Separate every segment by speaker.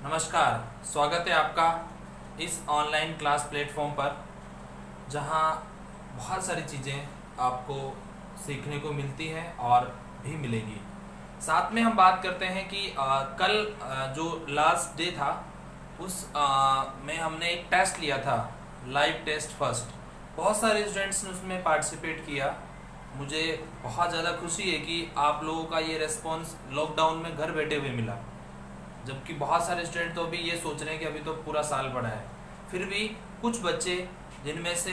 Speaker 1: नमस्कार, स्वागत है आपका इस ऑनलाइन क्लास प्लेटफॉर्म पर, जहां बहुत सारी चीज़ें आपको सीखने को मिलती हैं और भी मिलेगी। साथ में हम बात करते हैं कि कल जो लास्ट डे था में हमने एक टेस्ट लिया था, लाइव टेस्ट फर्स्ट। बहुत सारे स्टूडेंट्स ने उसमें पार्टिसिपेट किया। मुझे बहुत ज़्यादा खुशी है कि आप लोगों का ये रेस्पॉन्स लॉकडाउन में घर बैठे हुए मिला, जबकि बहुत सारे स्टूडेंट तो अभी ये सोच रहे हैं कि अभी तो पूरा साल पड़ा है। फिर भी कुछ बच्चे जिनमें से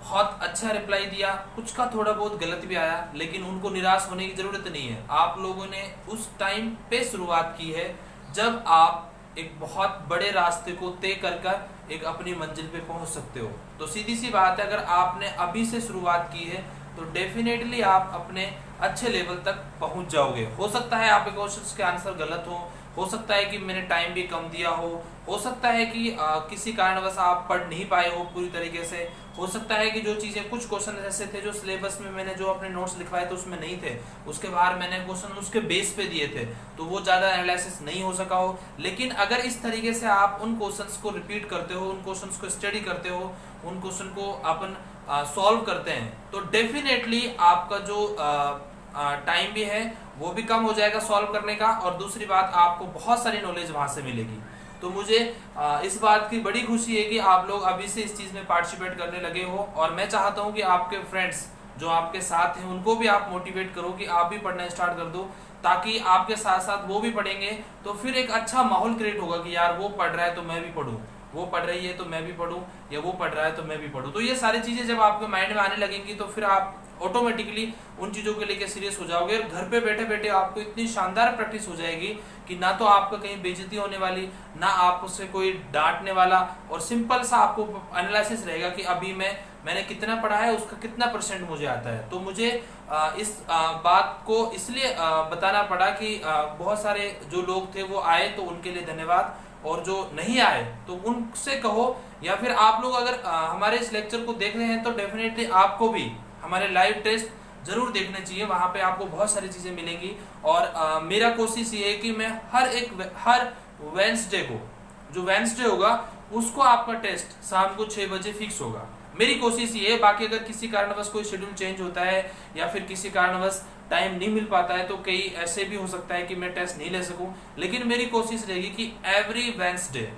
Speaker 1: बहुत अच्छा रिप्लाई दिया, कुछ का थोड़ा बहुत गलत भी आया, लेकिन उनको निराश होने की ज़रूरत नहीं है। आप लोगों ने उस टाइम पे शुरुआत की है जब आप एक बहुत बड़े रास्ते को तय कर एक अपनी मंजिल पे पहुंच सकते हो। तो सीधी सी बात है, अगर आपने अभी से शुरुआत की है तो डेफिनेटली आप अपने अच्छे लेवल तक पहुंच जाओगे। हो सकता है आपके क्वेश्चंस के आंसर गलत हो सकता है कि मैंने टाइम भी कम दिया हो सकता है कि किसी कारणवश आप पढ़ नहीं पाए हो पूरी तरीके से, हो सकता है कि जो चीज़ें, कुछ क्वेश्चन ऐसे थे जो सिलेबस में मैंने जो अपने नोट्स लिखवाए थे उसमें नहीं थे, उसके बाहर मैंने क्वेश्चन उसके बेस पे दिए थे, तो वो ज़्यादा एनालिसिस नहीं हो सका हो। लेकिन अगर इस तरीके से आप उन क्वेश्चंस को रिपीट करते हो, उन क्वेश्चंस को स्टडी करते हो, उन क्वेश्चन को अपन सॉल्व करते हैं, तो डेफिनेटली आपका जो टाइम भी है वो भी कम हो जाएगा सॉल्व करने का, और दूसरी बात आपको बहुत सारी नॉलेज वहां से मिलेगी। तो मुझे इस बात की बड़ी खुशी है कि आप लोग अभी से इस चीज़ में पार्टिसिपेट करने लगे हो, और मैं चाहता हूं कि आपके फ्रेंड्स जो आपके साथ हैं उनको भी आप मोटिवेट करो कि आप भी पढ़ना स्टार्ट कर दो, ताकि आपके साथ साथ वो भी पढ़ेंगे तो फिर एक अच्छा माहौल क्रिएट होगा कि यार वो पढ़ रहा है तो मैं भी पढ़ूं, वो पढ़ रही है तो मैं भी पढ़ूं, या वो पढ़ रहा है तो मैं भी पढ़ूं। तो ये सारी चीज़ें जब आपके माइंड में आने लगेंगी तो फिर आप ऑटोमेटिकली उन चीज़ों के लिए सीरियस हो जाओगे, और घर पे बैठे बैठे आपको इतनी शानदार प्रैक्टिस हो जाएगी कि ना तो आपका कहीं बेइज्जती होने वाली, ना आपसे कोई डांटने वाला, और सिंपल सा आपको एनालिसिस रहेगा कि अभी मैंने कितना पढ़ा है, उसका कितना परसेंट मुझे आता है। तो मुझे इस बात को इसलिए बताना पड़ा कि बहुत सारे जो लोग थे वो आए, तो उनके लिए धन्यवाद, और जो नहीं आए तो उनसे कहो, या फिर आप लोग अगर हमारे इस लेक्चर को देख रहे हैं तो डेफिनेटली आपको भी हमारे लाइव टेस्ट जरूर देखने चाहिए। वहां पे आपको बहुत सारी चीजें मिलेंगी, और मेरा कोशिश ये है कि मैं हर वेडनेसडे को, जो वेडनेसडे होगा उसको आपका टेस्ट शाम को 6 बजे फिक्स होगा। मेरी कोशिश ये है। बाकी अगर किसी कारणवश कोई शेड्यूल चेंज होता है या फिर किसी कारणवश टाइम नहीं मिल पाता है, तो कई ऐसे भी हो सकता है कि मैं टेस्ट नहीं ले सकूं, लेकिन मेरी कोशिश रहेगी कि एवरी वेडनेसडे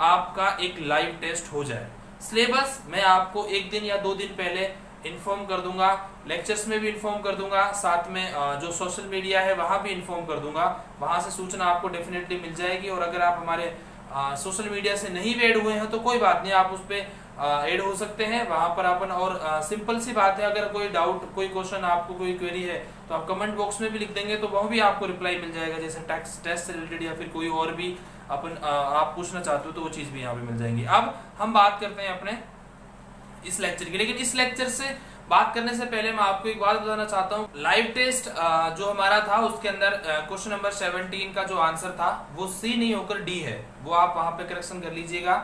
Speaker 1: आपका एक लाइव टेस्ट हो जाए। सिलेबस मैं आपको 1 दिन या 2 दिन पहले इन्फॉर्म कर दूंगा, लेक्चर्स में भी इन्फॉर्म कर दूंगा, साथ में जो सोशल मीडिया है वहां भी इन्फॉर्म कर दूंगा, वहां से सूचना आपको डेफिनेटली मिल जाएगी। और अगर आप हमारे सोशल मीडिया से नहीं भी ऐड हुए हैं तो कोई बात नहीं, आप उस पर ऐड हो सकते हैं वहां पर अपन। और सिंपल सी बात है, अगर कोई डाउट, कोई क्वेश्चन, आपको कोई क्वेरी है तो आप कमेंट बॉक्स में भी लिख देंगे तो वह भी आपको रिप्लाई मिल जाएगा, जैसे टेस्ट से रिलेटेड या फिर कोई और भी अपन आप पूछना चाहते हो तो वो चीज़ भी यहाँ पे मिल जाएंगी। अब हम बात करते हैं अपने इस लेक्चर की, लेकिन इस लेक्चर से बात करने से पहले मैं आपको एक बात बताना चाहता हूँ। लाइव टेस्ट जो हमारा था उसके अंदर क्वेश्चन नंबर 17 का जो आंसर था वो सी नहीं होकर डी है, वो आप वहां पे करेक्शन कर लीजिएगा।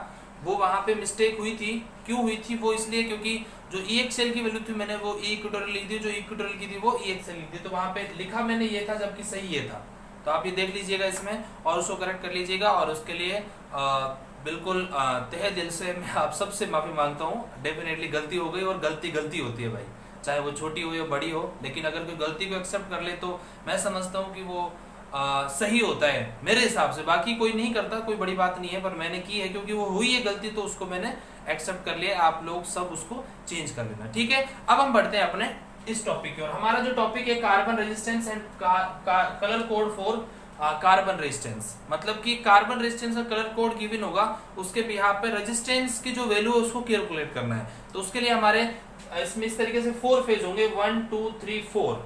Speaker 1: वो वहां पे मिस्टेक हुई थी, क्यों हुई थी वो इसलिए क्योंकि जो ई एक्सेल की वैल्यू थी मैंने वो ई इक्वेटोरियल लिख दी, जो इक्वेटोरियल की थी वो ई एक्सेल लिख दी, तो वहां पे लिखा मैंने ये था जबकि सही ये था। तो आप ये देख लीजिएगा इसमें और उसको करेक्ट कर लीजिएगा, और उसके लिए बिल्कुल तहे दिल से मैं आप सबसे माफी मांगता हूँ। डेफिनेटली गलती हो गई, और गलती होती है भाई, चाहे वो छोटी हो या बड़ी हो, लेकिन अगर कोई गलती को एक्सेप्ट कर ले तो मैं समझता हूँ कि वो सही होता है मेरे हिसाब से। बाकी कोई नहीं करता, कोई बड़ी बात नहीं है, पर मैंने की है क्योंकि वो हुई है गलती, तो उसको मैंने एक्सेप्ट कर लिया। आप लोग सब उसको चेंज कर लेना, ठीक है। अब हम बढ़ते हैं अपने इस टॉपिक की ओर। हमारा जो टॉपिक है carbon resistance and colour code for carbon resistance, मतलब कि कार्बन रेजिस्टेंस का कलर कोड गिवन होगा, उसके बिहाफ पे रेजिस्टेंस की जो वैल्यू है उसको कैलकुलेट करना है। तो उसके लिए हमारे इसमें इस तरीके से 4 फेज होंगे, 1 2 3 4।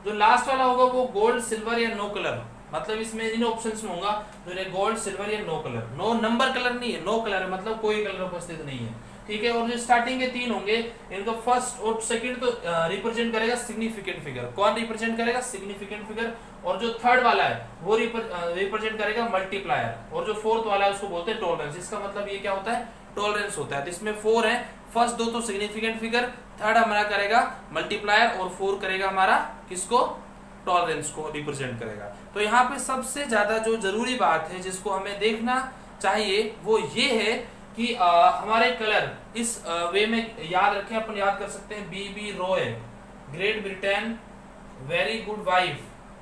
Speaker 1: जो लास्ट वाला होगा वो गोल्ड, सिल्वर या नो कलर, मतलब इसमें इन ऑप्शंस में होगा जो गोल्ड, सिल्वर या no colour. No number colour नहीं है, नो कलर है, मतलब कोई कलर उपस्थित नहीं है, ठीक है। और जो स्टार्टिंग के 3 होंगे, इनका फर्स्ट और सेकंड तो रिप्रेजेंट करेगा सिग्निफिकेंट फिगर। कौन रिप्रेजेंट करेगा? Significant figure. और जो थर्ड वाला है वो रिप्रेजेंट करेगा मल्टीप्लायर, और जो फोर्थ वाला है उसको बोलते हैं टॉलरेंस। इसका मतलब ये क्या होता है? टॉलरेंस होता है। तो इसमें 4 है, फर्स्ट 2 तो सिग्निफिकेंट फिगर, थर्ड हमारा करेगा मल्टीप्लायर, और 4 करेगा हमारा किसको? टॉलरेंस को रिप्रेजेंट करेगा। तो यहाँ पे सबसे ज्यादा जो जरूरी बात है जिसको हमें देखना चाहिए वो ये है कि हमारे कलर इस वे में याद रखें। अपन याद कर सकते हैं BB Roy, Great Britain, very good wife,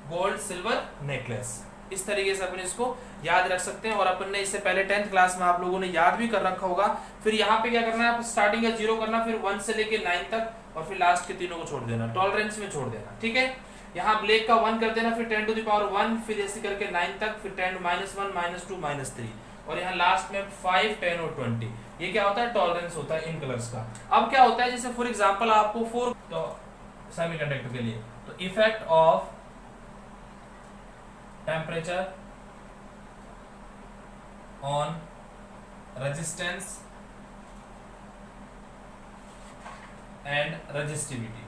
Speaker 1: gold silver necklace. इस तरीके से अपन इसको याद रख सकते हैं। और अपन ने इससे पहले 10th क्लास में आप लोगों ने याद भी कर रखा होगा। फिर यहाँ पे क्या करना है, आप स्टार्टिंग का 0 करना, फिर 1 से लेके 9 तक, और फिर लास्ट के तीनों को छोड़ देना, टॉलरेंस में छोड़ देना, ठीक है। यहाँ ब्लैक का 1 कर देना, फिर 10 टू द पावर 1, फिर ऐसे करके 9 तक, फिर 10 -1 -2 -3, और यहाँ लास्ट में 5, 10 और 20। ये क्या होता है, टॉलरेंस होता है इन कलर्स का। अब क्या होता है, जैसे फॉर एग्जांपल आपको 4 सेमीकंडक्टर के लिए, तो effect of temperature on resistance and resistivity.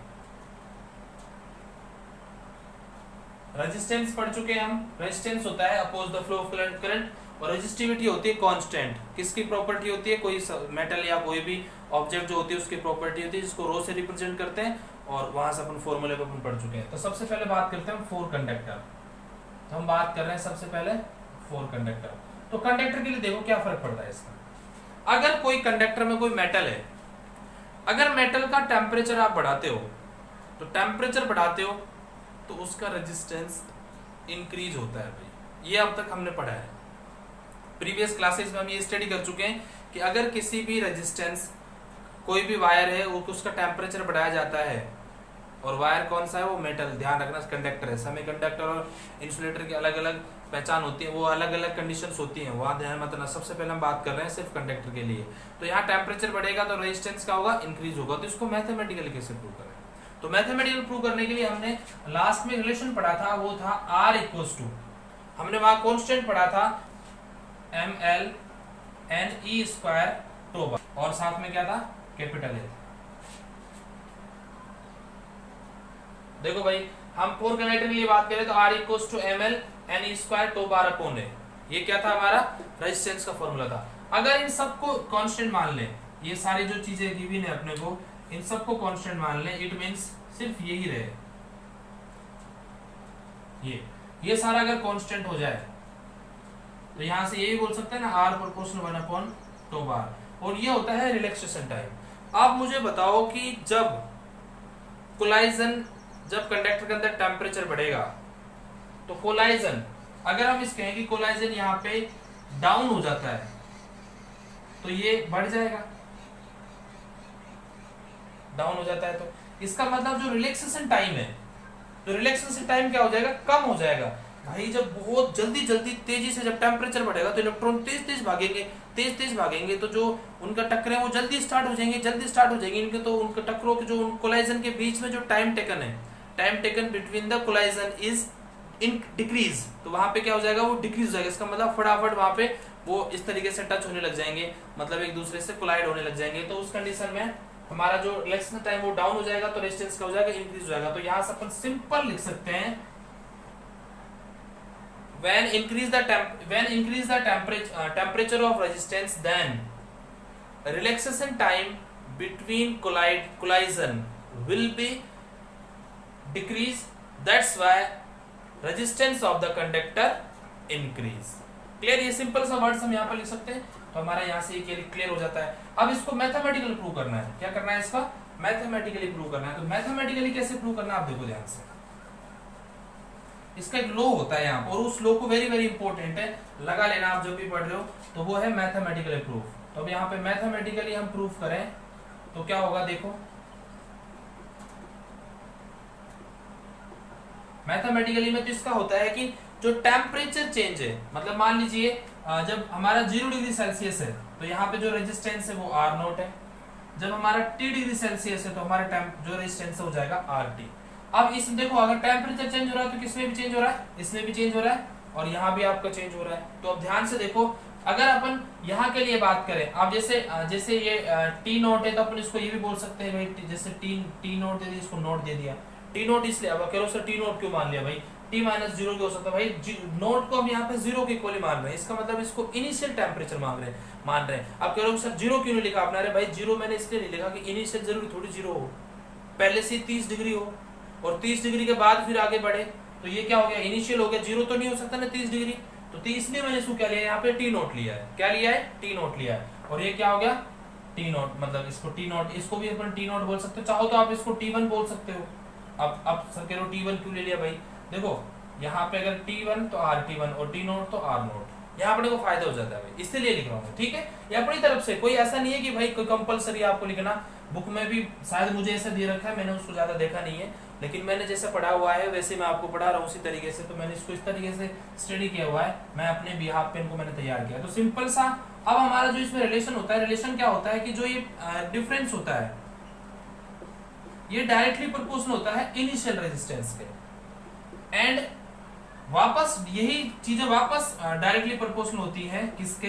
Speaker 1: Resistance पढ़ चुके हैं हम। रेजिस्टेंस होता है oppose the flow of current, और रेजिस्टिविटी होती है कांस्टेंट। किसकी प्रॉपर्टी होती है, कोई मेटल या कोई भी ऑब्जेक्ट जो होती है उसकी प्रॉपर्टी होती है, जिसको रो से रिप्रेजेंट करते हैं, और वहां से अपन फॉर्मूले पे अपन पढ़ चुके हैं। तो सबसे पहले बात करते हैं 4 कंडक्टर। तो हम बात कर रहे हैं सबसे पहले 4 कंडक्टर। तो कंडक्टर के लिए देखो क्या फर्क पड़ता है इसका। अगर कोई कंडक्टर में कोई मेटल है, अगर मेटल का टेम्परेचर आप बढ़ाते हो, तो टेम्परेचर बढ़ाते हो तो उसका रेजिस्टेंस इंक्रीज होता है भाई। ये अब तक हमने पढ़ा है, प्रीवियस क्लासेस में हम ये स्टडी कर चुके हैं कि अगर किसी भी रेजिस्टेंस, कोई भी वायर है, उसका टेम्परेचर बढ़ाया जाता है, और वायर कौन सा है, वो मेटल, ध्यान रखना कंडक्टर है। सेमीकंडक्टर और इंसुलेटर की अलग अलग पहचान होती है, वो अलग अलग कंडीशंस होती हैं, वहाँ ध्यान मत रखना। सबसे पहले हम बात कर रहे हैं सिर्फ कंडक्टर के लिए। तो यहाँ टेम्परेचर बढ़ेगा तो रेजिस्टेंस क्या होगा, इंक्रीज होगा। तो इसको मैथमेटिकली कैसे प्रूव करें, तो मैथमेटिकल प्रूव करने के लिए हमने लास्ट में रिलेशन पढ़ा था, वो था R इक्वल्स टू, हमने वहां कॉन्स्टेंट पढ़ा था ml n e² टोबा, और साथ में क्या था, कैपिटल ए। देखो भाई, हम 4 कंडक्टर के लिए बात करें तो R equals to ml n e² टो बार अपॉन ए, ये क्या था, हमारा रेजिस्टेंस का फॉर्मूला था। अगर इन सबको कांस्टेंट मान लें, ये सारी जो चीजें गिवन है अपने को, इन सबको कांस्टेंट मान लें, इट मींस सिर्फ यही रहे, ये सारा अगर कांस्टेंट हो जाए तो यहां से यही बोल सकते हैं ना, R प्रोपोर्शनल 1 अपॉन टो बार, और ये होता है रिलैक्सेशन टाइम। अब मुझे बताओ कि जब कोलाइजन, जब कंडक्टर के अंदर टेम्परेचर बढ़ेगा, तो कोलाइजन, अगर हम इस कहें कि कोलाइजन यहाँ पे डाउन हो जाता है, तो ये बढ़ जाएगा, डाउन हो जाता है, तो इसका मतलब जो रिलैक्सेशन टाइम है, तो रिलैक्सेशन टाइम क्या हो जाएगा, कम हो जाएगा भाई। जब बहुत जल्दी जल्दी तेजी से जब टेम्परेचर बढ़ेगा तो इलेक्ट्रॉन तेज तेज भागेंगे, तो जो उनका टक्कर है वो जल्दी स्टार्ट हो जाएंगे इनके, तो उनके टक्करों के जो कोलाइजन के बीच में जो time taken between the collision is in decrease, तो वहां पे क्या हो जाएगा, वो डिक्रीज हो जाएगा। इसका मतलब फटाफट वहां पे वो इस तरीके से टच होने लग जाएंगे, मतलब एक दूसरे से कोलाइड होने लग जाएंगे। तो उस कंडीशन में हमारा जो रिलैक्सेशन टाइम वो डाउन हो जाएगा, तो रेजिस्टेंस क्या हो जाएगा, इंक्रीज हो जाएगा। तो यहां से अपन सिंपल लिख सकते हैं, when increase the temperature of resistance, then relaxation time between collision will be decrease, that's why resistance of the conductor increase। Clear, ये सिंपल सा वर्ड्स हम यहाँ पर लिख सकते हैं, तो हमारा यहाँ से ये क्लियर हो जाता है। अब इसको मैथमेटिकली प्रूव करना है, क्या करना है, इसका मैथमेटिकली प्रूव करना है। तो मैथमेटिकली कैसे प्रूव करना है, आप देखो ध्यान से, इसका एक लॉ होता है यहाँ, और उस लॉ को वेरी इंपॉर्टेंट है, लगा लेना आप जब भी पढ़ रहे हो, तो वो है मैथमेटिकली प्रूफ। तो अब यहाँ पे मैथमेटिकली हम प्रूफ करें तो क्या होगा, देखो मैथमेटिकली में तो इसका होता है कि जो टेम्परेचर चेंज है, मतलब मान लीजिए जब हमारा 0 डिग्री सेल्सियस है, तो यहाँ पे जो रेजिस्टेंस है वो R0 है। जब हमारा T डिग्री सेल्सियस है, तो हमारा जो रेजिस्टेंस हो जाएगा RT। अब इस देखो, अगर टेम्परेचर चेंज हो रहा है तो किसमें भी चेंज हो रहा है, इसमें भी चेंज हो रहा है, और यहाँ भी आपका चेंज हो रहा है। तो अब ध्यान से देखो, अगर अपन यहाँ के लिए बात करें, अब जैसे ये T0 है, तो अपन इसको ये भी बोल सकते हैं भाई, जैसे T0 दे दिया, इसको नोट दे दिया, T0 इसलिए, अब कह सर T0 क्यों मान लिया भाई, T-0 क्यों हो सकता है भाई, नोट को हम यहाँ पे 0 के इक्वली मान रहे हैं, इसका मतलब इसको इनिशियल टेम्परेचर मान रहे हैं। अब कह रहे हो सर 0 क्यों नहीं लिखा आपने, अरे भाई 0 मैंने इसलिए नहीं लिखा कि इनिशियल जरूरी थोड़ी 0 हो, पहले से 30 डिग्री हो, और 30 डिग्री के बाद फिर आगे बढ़े, तो ये क्या हो गया, इनिशियल हो गया, 0 तो नहीं हो सकता ना 30 डिग्री, तो इसलिए मैंने इसको क्या लिया यहाँ पे टी नोट लिया है। क्या लिया है? टी नोट लिया है। और ये क्या हो गया? टी नोट, मतलब इसको टी नोट, इसको भी अपन टी नोट बोल सकते हो, चाहो तो आप इसको टी वन बोल सकते हो। अब सर कह रहे हो टी वन क्यों ले लिया भाई? देखो यहाँ पे अगर टी वन तो आर टी वन और टी नोट तो आर नोट, यहाँ अपने को फायदा हो जाता है भाई, इसलिए लिख रहा हूँ। ठीक है, ये अपनी तरफ से, कोई ऐसा नहीं है कि भाई कोई कंपलसरी आपको लिखना। बुक में भी शायद मुझे ऐसा दे रखा है, मैंने उसको ज्यादा देखा नहीं है, लेकिन मैंने जैसे पढ़ा हुआ है वैसे मैं आपको पढ़ा रहा हूँ उसी तरीके से। तो मैंने इसको इस तरीके से स्टडी किया हुआ है, मैं अपने बिहाफ पे इनको मैंने तैयार किया। तो सिंपल सा अब हमारा जो इसमें रिलेशन होता है, रिलेशन क्या होता है कि जो ये डिफरेंस होता है ये डायरेक्टली प्रोपोर्शनल होता है इनिशियल रेजिस्टेंस के, एंड वापस यही चीजें वापस डायरेक्टली प्रोपोर्शनल होती हैं किसके?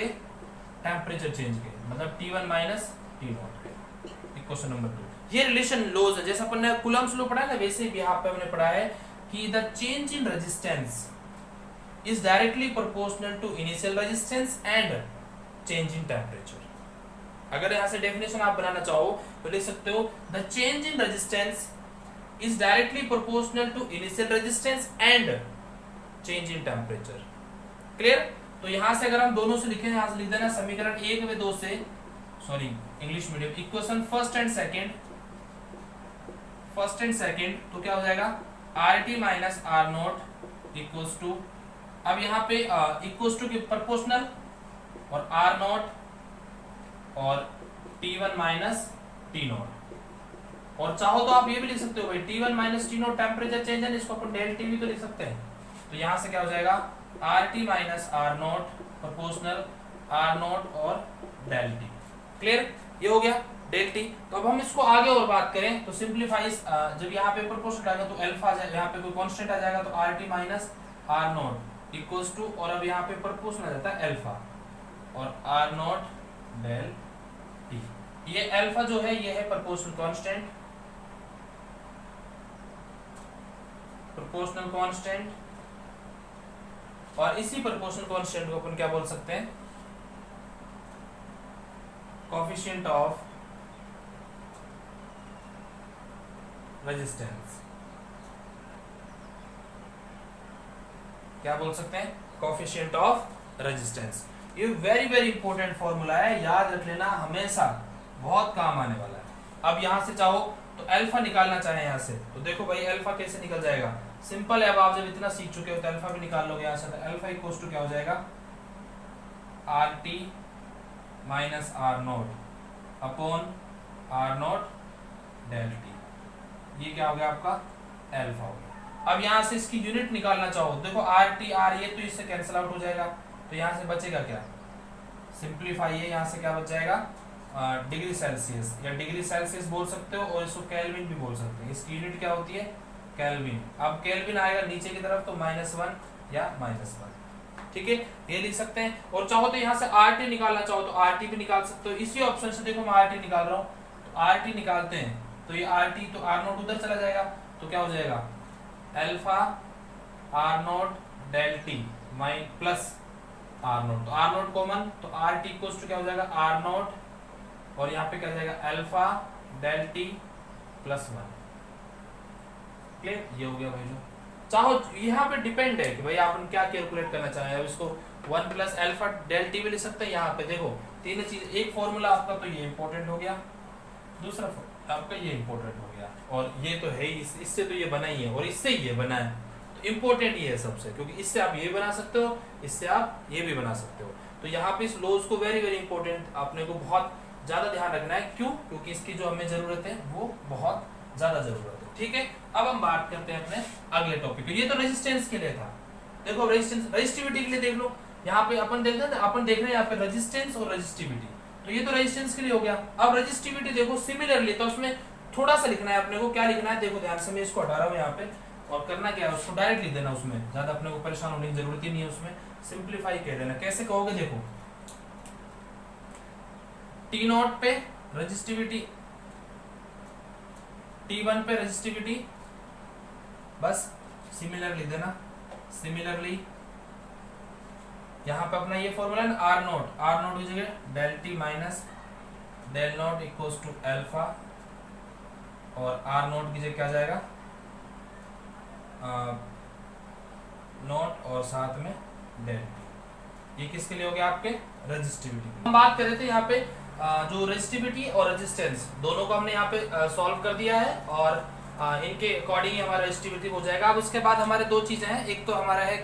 Speaker 1: टेम्परेचर चेंज के, मतलब T1 माइनस T नॉट के। इक्वेशन नंबर 2 ये रिलेशन लॉज है, जैसा अपन ने कूलम्स लॉ पढ़ा है ना, वैसे भी यहाँ पे हमने पढ़ा है कि the change in resistance is directly proportional to initial resistance and change in temperature. अगर यहाँ से डेफिनेशन आप बनाना चाहो तो लिख सकते हो the change in resistance is directly proportional to initial resistance and change in temperature. Clear? तो यहां से अगर हम दोनों से लिखें, यहां से लिख देना समीकरण 1 व 2 से, sorry English medium, equation first and second, तो क्या हो जाएगा? R T minus R naught equals to, अब यहाँ पे इक्वल्स टू की प्रोपोर्शनल और आर नोट और T1 माइनस टी नोट। और चाहो तो आप ये भी लिख सकते हो भाई T1 minus T note temperature change है, इसको अपन डेल टी भी तो लिख सकते हैं। तो यहां से क्या हो जाएगा? R T minus R naught proportional R naught और डेल टी। क्लियर? ये हो गया डेल टी। तो अब हम इसको आगे और बात करें तो सिंप्लीफाई, जब यहाँ पे प्रोपोर्शनल आएगा तो अल्फा आ जाएगा, यहाँ पे कोई कांस्टेंट आ जाएगा तो R T minus R naught equals to, और अब यहाँ पे प्रोपोर्शनल आ जाता है अल्फा और आर नोट डेल टी। ये अल्फा जो है ये है प्रोपोर्शनल कांस्टेंट, और इसी प्रोपोर्शनल कांस्टेंट को अपन क्या बोल सकते हैं? Coefficient of resistance. क्या बोल सकते हैं? Coefficient of resistance. ये वेरी वेरी इंपॉर्टेंट फॉर्मूला है, याद रख लेना, हमेशा बहुत काम आने वाला है। अब यहां से चाहो तो अल्फा निकालना चाहे यहाँ से, तो देखो भाई अल्फा कैसे निकल जाएगा? सिंपल है, अब आप जब इतना सीख चुके हो तो अल्फा भी निकाल लोगे यहाँ से। तो अल्फा इक्वल्स टू क्या हो जाएगा? R T minus R naught upon R naught del T. ये क्या हो गया आपका? अल्फा हो गया। अब यहाँ से इसकी यूनिट निकालना चाहो, देखो आर टी आर, ये तो इससे कैंसिल आउट हो जाएगा, तो यहाँ से बचेगा क्या? सिंप्लीफाई है, यहाँ से क्या बच जाएगा? डिग्री सेल्सियस, या डिग्री सेल्सियस बोल सकते हो और इसको केल्विन भी बोल सकते हैं। इसकी यूनिट क्या होती है? केल्विन। अब केल्विन आएगा नीचे की तरफ तो -1 या -1। ठीक है, ये लिख सकते हैं। और चाहो तो यहाँ से आर टी निकालना चाहो तो आर टी भी निकाल सकते हो। इसी ऑप्शन से देखो मैं आर टी निकाल रहा हूँ, तो आर टी निकालते हैं तो ये आर टी, तो आर नोट उधर चला जाएगा, तो क्या हो जाएगा? Alpha R naught del T mine plus R naught, तो आर नोट कॉमन, तो आर टी इक्वल्स टू क्या हो जाएगा? आर नोट, और यहाँ पे क्या जाएगा? Alpha del T plus 1। Clear? ये हो गया भाई लोग। चाहो यहाँ पे डिपेंड है कि भाई आप क्या कैलकुलेट करना चाहें। अब इसको 1 प्लस अल्फा डेल टी भी लिख सकते हैं। यहाँ पे देखो तीन चीज, एक फॉर्मूला आपका तो ये इंपॉर्टेंट हो गया, दूसरा आपका ये इंपॉर्टेंट हो गया, और ये तो है ही, इससे तो ये बना ही है और इससे ये बना है, तो इंपॉर्टेंट ये है सबसे, क्योंकि इससे आप ये बना सकते हो, इससे आप ये भी बना सकते हो। तो यहाँ पे इस लॉज को वेरी वेरी इंपॉर्टेंट आपने को बहुत ज्यादा ध्यान रखना है। क्यों? क्योंकि इसकी जो हमें जरूरत है वो बहुत ज्यादा जरूरत है। ठीक है, अब हम बात करते हैं अपने अगले टॉपिक पे। ये तो रेजिस्टेंस के लिए था। देखो रेजिस्टिविटी के लिए देख लो, यहाँ पे अपन देख रहे हैं यहाँ पे रेजिस्टेंस और रेजिस्टिविटी, तो ये तो रेजिस्टेंस के लिए हो गया। अब रेजिस्टिविटी देखो सिमिलरली, तो उसमें थोड़ा सा लिखना है अपने को। क्या लिखना है? देखो ध्यान से, मैं इसको हटा रहा हूँ यहाँ पे, और करना क्या है उसको डायरेक्ट लिख देना, उसमें ज्यादा अपने को परेशान होने की जरूरत ही नहीं है, उसमें सिंप्लीफाई कह देना। कैसे कहोगे? देखो टी नॉट पे रेजिस्टिविटी, T1 पे रेजिस्टिविटी, बस सिमिलर लिख देना। सिमिलरली यहाँ पे अपना ये फॉर्मूला है आर नोट की जगह del T minus del naught equals to alpha, और आर नोट की जगह क्या जाएगा? नोट और साथ में डेल टी। ये किसके लिए हो गया? आपके रेजिस्टिविटी। हम बात कर रहे थे यहाँ पे जो रेजिस्टिविटी और रेजिस्टेंस दोनों को हमने यहाँ पे सॉल्व कर दिया है और इनके अकॉर्डिंग हमारा रेजिस्टिविटी हो जाएगा। अब उसके बाद हमारे दो चीजें हैं, एक तो हमारा है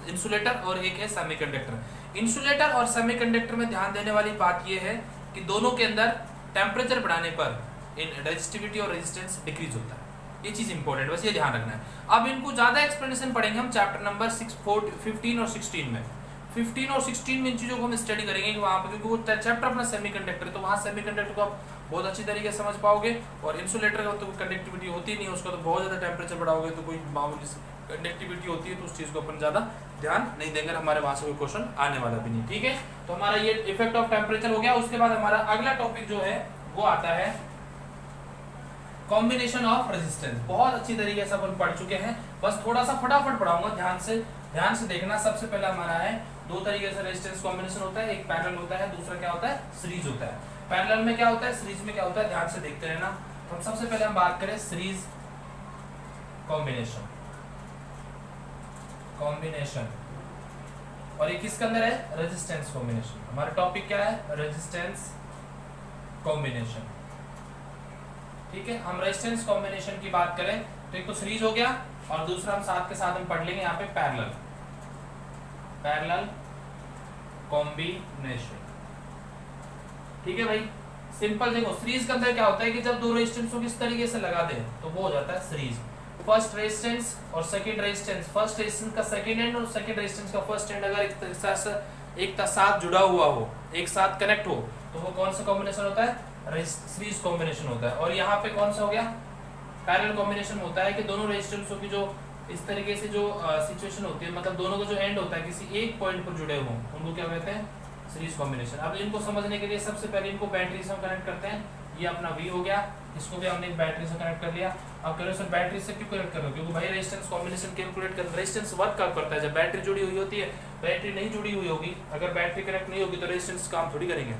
Speaker 1: इंसुलेटर और एक है सेमीकंडक्टर। इंसुलेटर और सेमीकंडक्टर में ध्यान देने वाली बात यह है कि दोनों के अंदर टेम्परेचर बढ़ाने पर रेजिस्टिविटी और रेजिस्टेंस डिक्रीज होता है। ये चीज इंपॉर्टेंट, बस ये ध्यान रखना है। अब इनको ज्यादा एक्सप्लेनेशन पढ़ेंगे हम चैप्टर नंबर 15 और 16 में। 15 और 16 में इन चीजों को हम स्टडी करेंगे वहां पर, क्योंकि वो चैप्टर अपना सेमीकंडक्टर है, तो वहां सेमीकंडक्टर को आप बहुत अच्छी तरीके से समझ पाओगे। और इंसुलेटर का तो कंडक्टिविटी होती नहीं, उसका तो बहुत ज्यादा टेम्परेचर बढ़ाओगे तो कोई मामूली कंडक्टिविटी होती है, तो उस चीज को अपन ज्यादा ध्यान नहीं देंगे, हमारे वहां से कोई क्वेश्चन आने वाला भी नहीं। ठीक है, तो हमारा ये इफेक्ट ऑफ टेम्परेचर हो गया। उसके बाद हमारा अगला टॉपिक जो है वो आता है कॉम्बिनेशन ऑफ रेजिस्टेंस। बहुत अच्छी तरीके से अपन पढ़ चुके हैं, बस थोड़ा सा फटाफट पढ़ाऊंगा, ध्यान से देखना। सबसे पहला हमारा है दो तरीके से रेजिस्टेंस कॉम्बिनेशन होता है, एक पैरेलल होता है, दूसरा क्या होता है? सीरीज होता है। पैरेलल में क्या होता है, सीरीज में क्या होता है, ध्यान से देखते रहना। तो हम सबसे पहले हम बात करें सीरीज कॉम्बिनेशन। और ये किसके अंदर है? Resistance combination. हमारा टॉपिक क्या है? Resistance combination. ठीक है, हम रेजिस्टेंस कॉम्बिनेशन की बात करें तो एक तो सीरीज हो गया और दूसरा हम साथ के साथ हम पढ़ लेंगे यहाँ पे पैरेलल कॉम्बिनेशन। ठीक है भाई, सिंपल देखो, सीरीज के अंदर क्या होता है कि जब दो रेजिस्टेंस को किस तरीके से लगा दे तो वो हो जाता है सीरीज। फर्स्ट रेजिस्टेंस और सेकंड रेजिस्टेंस, फर्स्ट रेजिस्टेंस का सेकंड एंड और सेकंड रेजिस्टेंस का फर्स्ट एंड अगर एक साथ जुड़ा हुआ हो, एक साथ कनेक्ट हो, तो वो कौन सा कॉम्बिनेशन होता है? सीरीज कॉम्बिनेशन होता है। और यहाँ पे कौन सा हो गया? पैरेलल कॉम्बिनेशन होता है कि दोनों रेजिस्टेंसों की जो इस तरीके से जो सिचुएशन होती है, मतलब दोनों का जो एंड होता है किसी एक पॉइंट पर जुड़े हों, उनको क्या कहते हैं? Series combination. अब इनको समझने के लिए सबसे पहले इनको बैटरी से हम कनेक्ट करते हैं। ये अपना V हो गया, इसको भी हमने बैटरी से कनेक्ट कर लिया। अब कह रहे सर बैटरी से क्यों कनेक्ट कर रहे हो? क्योंकि भाई रेजिस्टेंस कॉम्बिनेशन कैलकुलेट कर, रेजिस्टेंस वर्क कब करता है? जब बैटरी जुड़ी हुई होती है। बैटरी नहीं जुड़ी हुई होगी, अगर बैटरी कनेक्ट नहीं होगी तो रेजिस्टेंस काम थोड़ी करेंगे।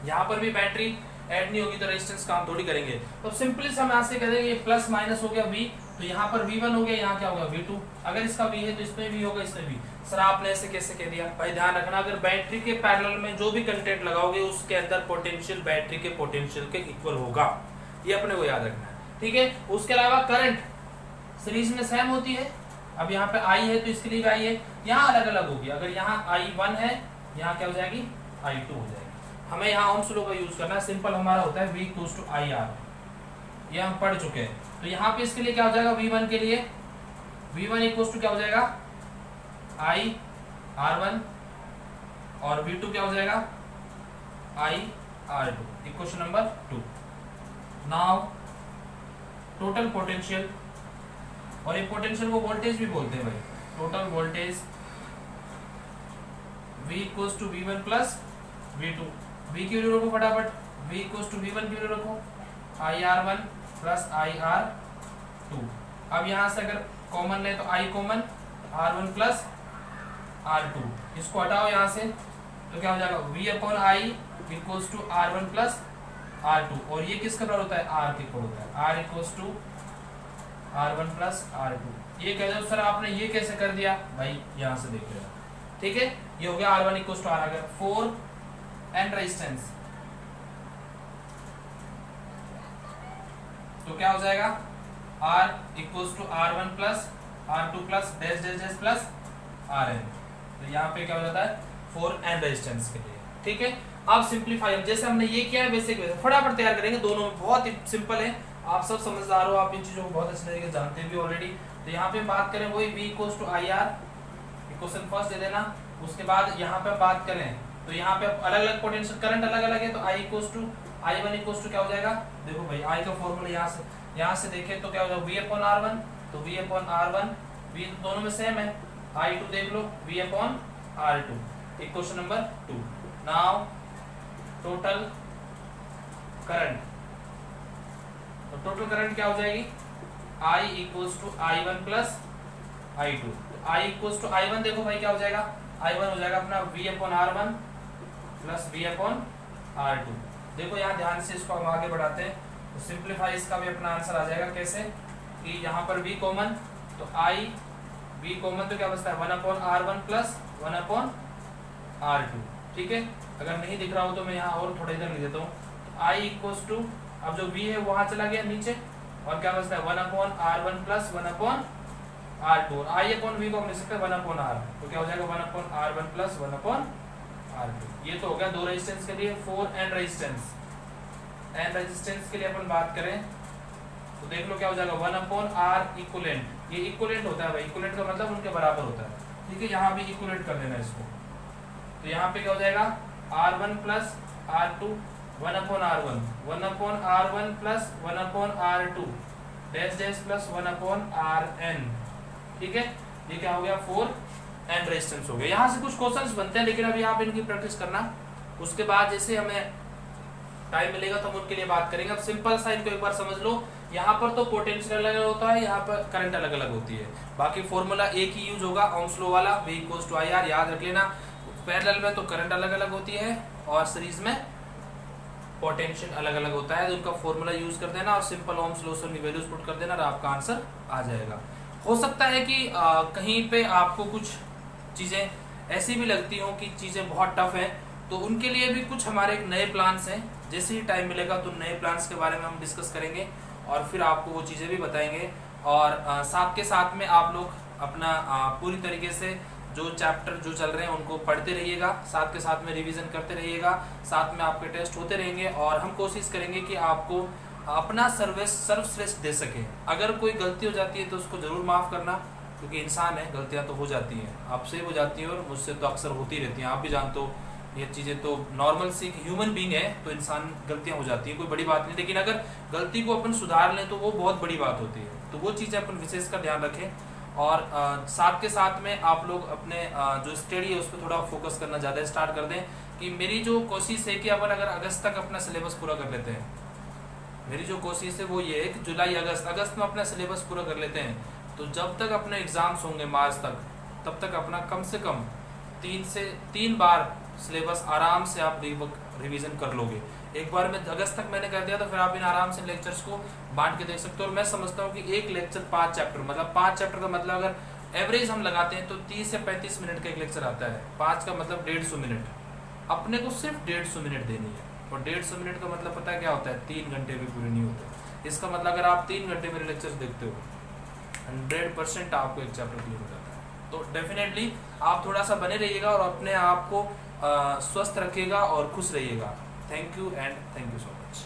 Speaker 1: यहाँ पर भी बैटरी ऐड नहीं होगी तो रेजिस्टेंस काम थोड़ी करेंगे। तो सिंपली हम यहाँ से कह देंगे प्लस माइनस हो गया V, तो यहाँ पर V1 हो गया, यहाँ क्या होगा? V2। अगर इसका V है तो इसमें भी होगा, इसमें भी। सर आपने ऐसे कैसे कह दिया? भाई ध्यान रखना, अगर बैटरी के पैरेलल में जो भी कंटेंट लगाओगे उसके अंदर पोटेंशियल बैटरी के पोटेंशियल के इक्वल होगा, ये अपने को याद रखना है। ठीक है, उसके अलावा करंट सीरीज में सेम होती है। अब यहाँ पे I है तो इसके लिए भी I है, यहाँ अलग अलग होगी। अगर यहाँ I1 है, यहाँ क्या हो जाएगी? I2 हो जाएगी। हमें यहाँ ओम्स लॉ का यूज करना है। सिंपल हमारा होता है V = IR, ये हम पढ़ चुके हैं। तो यहाँ पे इसके लिए क्या हो जाएगा? V1 के लिए V1 = क्या हो जाएगा? IR1 और V2 क्या हो जाएगा? IR2। Equation number 2। Now total potential, और ये पोटेंशियल को वोल्टेज भी बोलते हैं भाई। Total voltage V = V1 + V2। V की वैल्यू रखो फटाफट, V = V1 की वैल्यू रखो, IR1 + IR2। अब यहाँ से अगर कॉमन ले तो I कॉमन, R1 + R2, इसको हटाओ यहाँ से तो क्या हो जाएगा? V/I = R1 + R2। और ये किसका बराबर होता है? R के इक्वल होता है। R = R1 + R2। ये कह दो सर आपने ये कैसे कर दिया? भाई यहाँ से देख लेना। ठीक है, ये हो गया R1 = R। अगर 4 एंड रेजिस्टेंस तो क्या हो जाएगा? R = R1 + R2 + dash dash dash plus Rn। तो यहाँ पे क्या हो जाता है? 4 एंड रेजिस्टेंस के लिए। ठीक है, अब सिंपलीफाई, जैसे हमने ये किया है वैसे फटाफट तैयार करेंगे। दोनों में बहुत ही सिंपल है, आप सब समझदार हो, आप इन चीजों को बहुत अच्छी तरीके से जानते भी ऑलरेडी। तो यहाँ पे बात करें वही V = IR, equation first they देना। उसके बाद यहाँ पे बात करें तो यहाँ पे अलग अलग पोटेंशियल करंट अलग अलग है, तो I1 = क्या हो जाएगा? देखो भाई I का फॉर्मूला यहाँ से देखें तो क्या हो जाएगा? V/R1, तो V/R1 V दोनों में सेम है। I2 देख लो, V/R2। Equation number 2। Now total current, तो टोटल करंट क्या हो जाएगी? I = I1 + I2। तो I = I1 देखो भाई क्या हो जाएगा? I1 हो जाएगा अपना V/R1 + V/R2। देखो यहाँ ध्यान से इसको हम आगे बढ़ाते हैं तो सिंपलीफाई इसका भी अपना आंसर आ जाएगा। कैसे कि यहाँ पर V कॉमन, तो V कॉमन तो क्या बचता है? 1/R1 + 1/R2। R2। ठीक है, अगर नहीं दिख रहा हो तो मैं यहाँ और थोड़ा इधर लिख देता हूँ। तो I इक्वल्स टू, अब जो V है वहाँ चला गया नीचे, और क्या बचता है 1/R1 प्लस 1/R2। और I अपॉन V को हम लिख सकते हैं 1/R, तो क्या हो जाएगा 1/R1 प्लस 1/R2। ये तो हो गया दो रेजिस्टेंस के लिए। 4 एन रेजिस्टेंस, एन रेजिस्टेंस के लिए अपन बात करें तो देख लो क्या हो जाएगा 1/R इक्वलेंट। ये इक्वलेंट होता है भाई, इक्वलेंट का मतलब उनके बराबर होता है। ठीक है, यहाँ भी इक्वलेंट कर देना इसको। तो यहाँ पे क्या हो जाएगा R1 plus R2 1/R1, 1/R1 plus 1/R2 dash dash plus 1/Rn। ठीक है, ये क्या हो गया 4 एन रेजिस्टेंस हो गया। यहाँ से कुछ क्वेश्चंस बनते हैं, लेकिन अभी आप इनकी प्रैक्टिस करना। उसके बाद जैसे हमें टाइम मिलेगा तो हम उनके लिए बात करेंगे। अब सिंपल सा इनको एक बार समझ लो। यहाँ पर तो पोटेंशियल अलग अलग होता है, यहाँ पर करंट अलग अलग होती है। बाकी फॉर्मूला एक ही यूज होगा, ओम्स लॉ वाला, V इक्वल्स टू IR, याद रख लेना। पैरेलल में तो करंट अलग अलग होती है और सीरीज में पोटेंशियल अलग अलग होता है। तो उनका फॉर्मूला यूज कर देना और सिंपल ओम्स लॉ से वैल्यूज पुट कर देना और आपका आंसर आ जाएगा। हो सकता है कि कहीं पे आपको कुछ चीज़ें ऐसी भी लगती हो कि चीज़ें बहुत टफ हैं, तो उनके लिए भी कुछ हमारे एक नए प्लान्स हैं। जैसे ही टाइम मिलेगा तो नए प्लान्स के बारे में हम डिस्कस करेंगे और फिर आपको वो चीज़ें भी बताएंगे। और साथ के साथ में आप लोग अपना पूरी तरीके से जो चैप्टर जो चल रहे हैं उनको पढ़ते रहिएगा, साथ के साथ में रिवीजन करते रहिएगा, साथ में आपके टेस्ट होते रहेंगे और हम कोशिश करेंगे कि आपको अपना सर्वश्रेष्ठ दे सके। अगर कोई गलती हो जाती है तो उसको ज़रूर माफ़ करना, क्योंकि इंसान है, गलतियाँ तो हो जाती हैं, आपसे हो जाती हैं और मुझसे तो अक्सर होती रहती हैं। आप भी जानते हो ये चीज़ें तो नॉर्मल सी, ह्यूमन बीइंग है तो इंसान गलतियाँ हो जाती हैं, कोई बड़ी बात नहीं। लेकिन अगर गलती को अपन सुधार लें तो वो बहुत बड़ी बात होती है। तो वो चीज़ें अपन विशेष का ध्यान रखें। और साथ के साथ में आप लोग अपने जो स्टडी है उस पर थोड़ा फोकस करना ज़्यादा स्टार्ट कर दें। कि मेरी जो कोशिश है कि अपन अगर अगस्त तक अपना सिलेबस पूरा कर लेते हैं, मेरी जो कोशिश है वो ये है कि जुलाई अगस्त में अपना सिलेबस पूरा कर लेते हैं, तो जब तक अपने एग्ज़ाम्स होंगे मार्च तक, तब तक अपना कम से कम 3 बार सिलेबस आराम से आप रिवीजन कर लोगे। एक बार में अगस्त तक मैंने कर दिया तो फिर आप इन आराम से लेक्चर्स को बांट के देख सकते हो। और मैं समझता हूँ कि एक लेक्चर 5 चैप्टर, मतलब 5 चैप्टर का मतलब अगर एवरेज हम लगाते हैं तो 30 से 35 मिनट का एक लेक्चर आता है। 5 का मतलब 150 मिनट, अपने को सिर्फ 150 मिनट देनी है। और 150 मिनट का मतलब पता है क्या होता है, 3 घंटे भी पूरे नहीं होते। इसका मतलब अगर आप 3 घंटे मेरे लेक्चर्स देखते हो 100% आपको एक चैप्टर क्लियर हो जाता है। तो डेफिनेटली आप थोड़ा सा बने रहिएगा और अपने आप को स्वस्थ रखिएगा और खुश रहिएगा। Thank you and thank you so much.